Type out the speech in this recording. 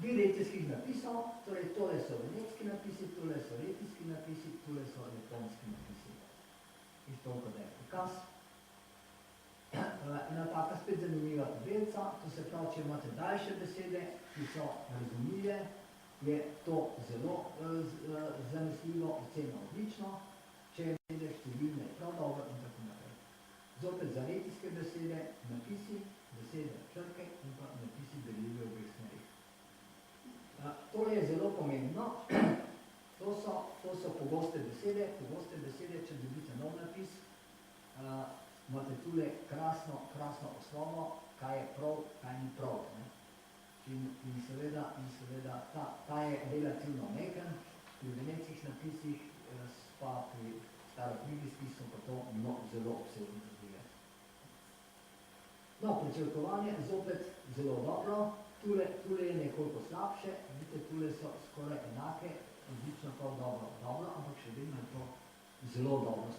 biletijskih napisov, torej tole so venetski napisi, tole so letijski napisi, tole so letonski napisi. In toliko, da je prikaz. Ena taka spet zanimiva tabelca, to se pravi, če imate daljše besede, ki so razumljive, je to zelo zanesljivo, ocena odlično, če je besede številne je prav dobro in tako naprej. Zopet za letijske besede, napisi, besede črke in pa napisi deljive v obeh smerih. Tole je zelo pomembno, to so pogoste besede, če dobite nov napis, imate tule krasno osnovo, kaj je prav, kaj ni prav. In seveda ta je relativno meken, pri veneckih napisih pa pri staroknjižnih so pa to zelo obsežne zadeve. No, pričakovanje zopet zelo dobro, tule je nekoliko slabše, vidite, tule so skoraj enake, odlično pa dobro, ampak še vedno je to zelo dobro